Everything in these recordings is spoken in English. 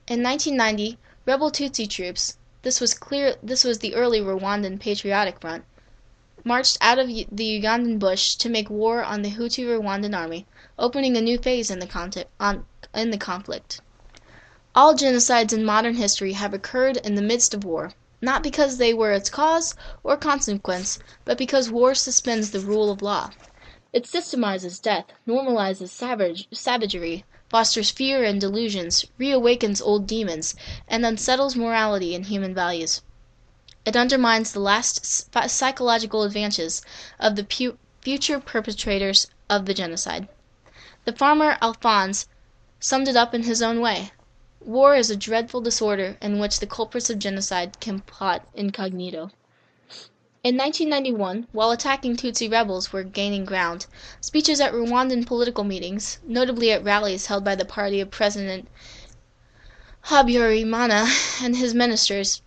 In 1990, rebel Tutsi troops, this was the early Rwandan Patriotic Front, marched out of the Ugandan bush to make war on the Hutu Rwandan army, opening a new phase in the conflict. All genocides in modern history have occurred in the midst of war, not because they were its cause or consequence, but because war suspends the rule of law. It systemizes death, normalizes savagery, fosters fear and delusions, reawakens old demons, and unsettles morality and human values. It undermines the last psychological advantages of the future perpetrators of the genocide. The farmer Alphonse summed it up in his own way. War is a dreadful disorder in which the culprits of genocide can plot incognito. In 1991, while attacking Tutsi rebels were gaining ground, speeches at Rwandan political meetings, notably at rallies held by the party of President Habyarimana and his ministers,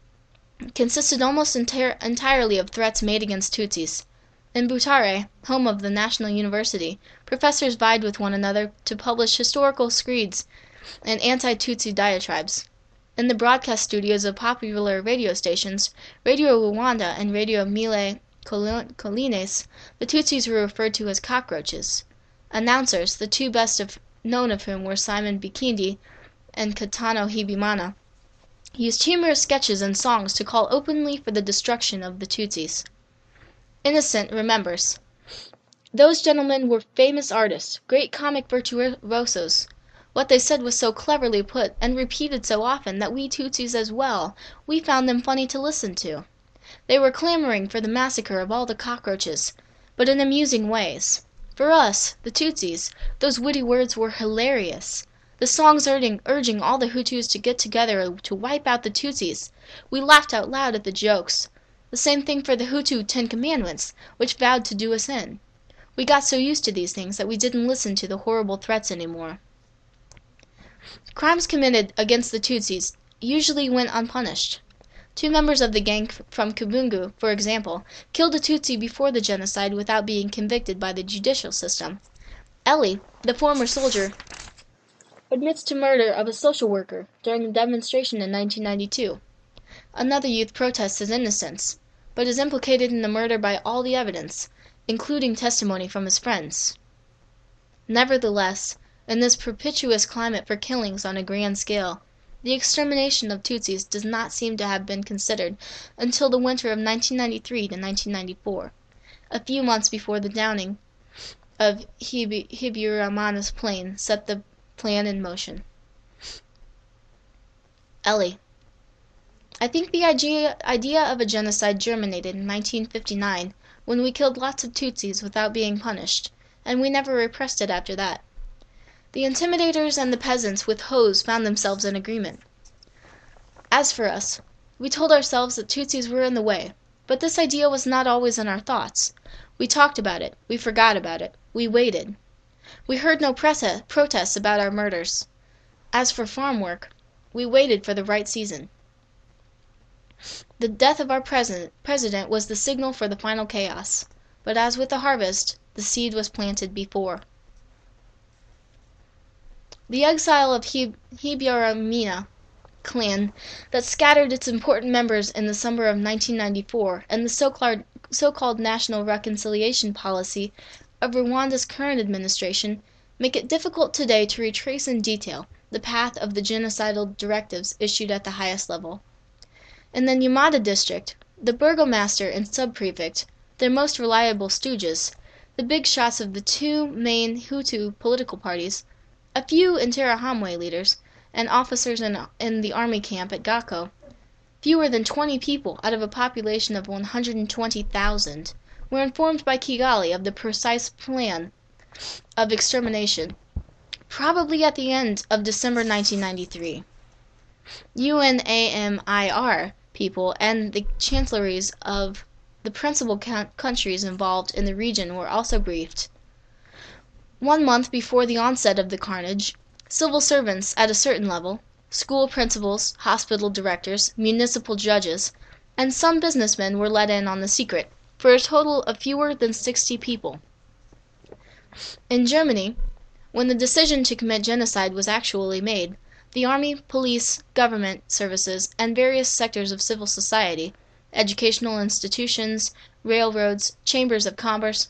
consisted almost entirely of threats made against Tutsis. In Butare, home of the National University, professors vied with one another to publish historical screeds and anti-Tutsi diatribes. In the broadcast studios of popular radio stations, Radio Rwanda and Radio Mille Collines, the Tutsis were referred to as cockroaches. Announcers, the two best known of whom were Simon Bikindi and Katano Hibimana, used humorous sketches and songs to call openly for the destruction of the Tutsis. Innocent remembers, "Those gentlemen were famous artists, great comic virtuosos. What they said was so cleverly put, and repeated so often, that we Tutsis as well, we found them funny to listen to. They were clamoring for the massacre of all the cockroaches, but in amusing ways. For us, the Tutsis, those witty words were hilarious. The songs urging all the Hutus to get together to wipe out the Tutsis. We laughed out loud at the jokes. The same thing for the Hutu 10 Commandments, which vowed to do us in. We got so used to these things that we didn't listen to the horrible threats anymore." Crimes committed against the Tutsis usually went unpunished. Two members of the gang from Kibungu, for example, killed a Tutsi before the genocide without being convicted by the judicial system. Eli, the former soldier, admits to murder of a social worker during a demonstration in 1992. Another youth protests his innocence, but is implicated in the murder by all the evidence, including testimony from his friends. Nevertheless, in this propitious climate for killings on a grand scale, the extermination of Tutsis does not seem to have been considered until the winter of 1993 to 1994, a few months before the downing of Hibyarimana's plane set the plan in motion. Eli: "I think the idea of a genocide germinated in 1959, when we killed lots of Tutsis without being punished, and we never repressed it after that. The intimidators and the peasants with hoes found themselves in agreement. As for us, we told ourselves that Tutsis were in the way, but this idea was not always in our thoughts. We talked about it, we forgot about it, we waited. We heard no protests about our murders. As for farm work, we waited for the right season. The death of our president was the signal for the final chaos, but as with the harvest, the seed was planted before." The exile of Hibyarimana clan that scattered its important members in the summer of 1994 and the so-called national reconciliation policy of Rwanda's current administration make it difficult today to retrace in detail the path of the genocidal directives issued at the highest level. In the Nyamata district, the burgomaster and sub-prefect, their most reliable stooges, the big shots of the two main Hutu political parties, a few Interahamwe leaders, and officers in the army camp at Gako, fewer than 20 people out of a population of 120,000, were informed by Kigali of the precise plan of extermination, probably at the end of December 1993. UNAMIR people and the chancelleries of the principal countries involved in the region were also briefed. 1 month before the onset of the carnage, civil servants at a certain level, school principals, hospital directors, municipal judges, and some businessmen were let in on the secret, for a total of fewer than 60 people. In Germany, when the decision to commit genocide was actually made, The army, police, government services, and various sectors of civil society, educational institutions, railroads, chambers of commerce,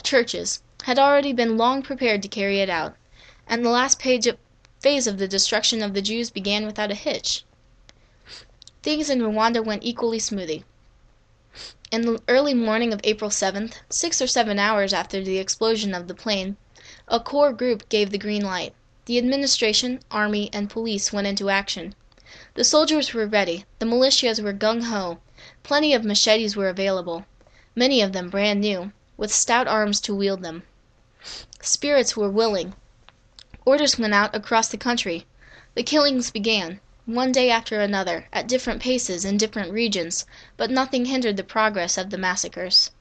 churches, had already been long prepared to carry it out, and the last phase of the destruction of the Jews began without a hitch. Things in Rwanda went equally smoothly. In the early morning of April 7th, 6 or 7 hours after the explosion of the plane, a corps group gave the green light. The administration, army, and police went into action. The soldiers were ready, the militias were gung-ho, plenty of machetes were available, many of them brand new, with stout arms to wield them. Spirits were willing. Orders went out across the country. The killings began, one day after another, at different paces in different regions, but nothing hindered the progress of the massacres.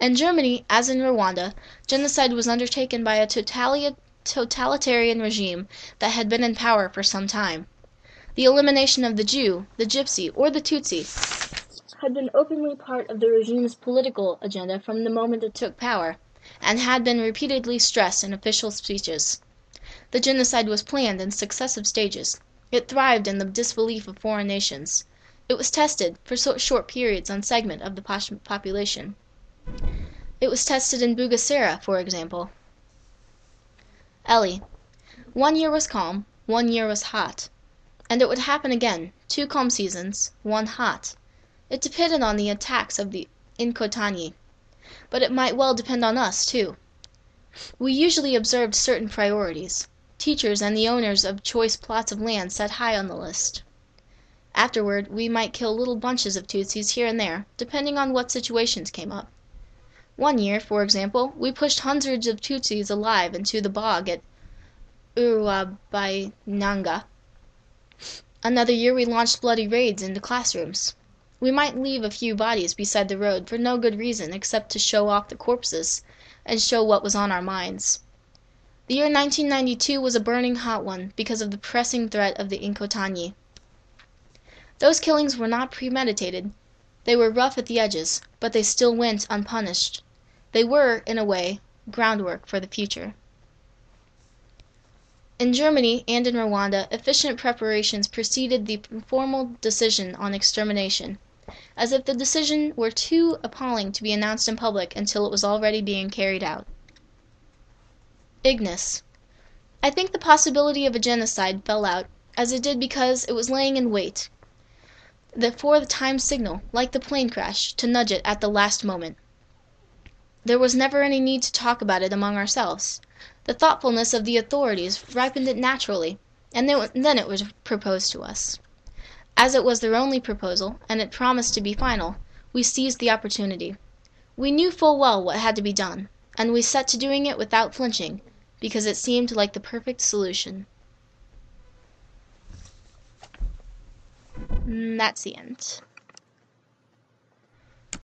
In Germany, as in Rwanda, genocide was undertaken by a totalitarian regime that had been in power for some time. The elimination of the Jew, the Gypsy, or the Tutsi had been openly part of the regime's political agenda from the moment it took power, and had been repeatedly stressed in official speeches. The genocide was planned in successive stages. It thrived in the disbelief of foreign nations. It was tested for short periods on segment of the population. It was tested in Bugesera, for example. Ellie. 1 year was calm, 1 year was hot. And it would happen again, 2 calm seasons, 1 hot. It depended on the attacks of the Inkotanyi. But it might well depend on us, too. We usually observed certain priorities. Teachers and the owners of choice plots of land sat high on the list. Afterward, we might kill little bunches of Tutsis here and there, depending on what situations came up. 1 year, for example, we pushed hundreds of Tutsis alive into the bog at Uruabainanga. Another year we launched bloody raids into classrooms. We might leave a few bodies beside the road for no good reason except to show off the corpses and show what was on our minds. The year 1992 was a burning hot one because of the pressing threat of the Inkotanyi. Those killings were not premeditated. They were rough at the edges, but they still went unpunished. They were, in a way, groundwork for the future. In Germany and in Rwanda, efficient preparations preceded the formal decision on extermination, as if the decision were too appalling to be announced in public until it was already being carried out. Ignis. I think the possibility of a genocide fell out, as it did because it was laying in wait for the time signal, like the plane crash, to nudge it at the last moment. There was never any need to talk about it among ourselves. The thoughtfulness of the authorities ripened it naturally, and then it was proposed to us. As it was their only proposal, and it promised to be final, we seized the opportunity. We knew full well what had to be done, and we set to doing it without flinching, because it seemed like the perfect solution. That's the end.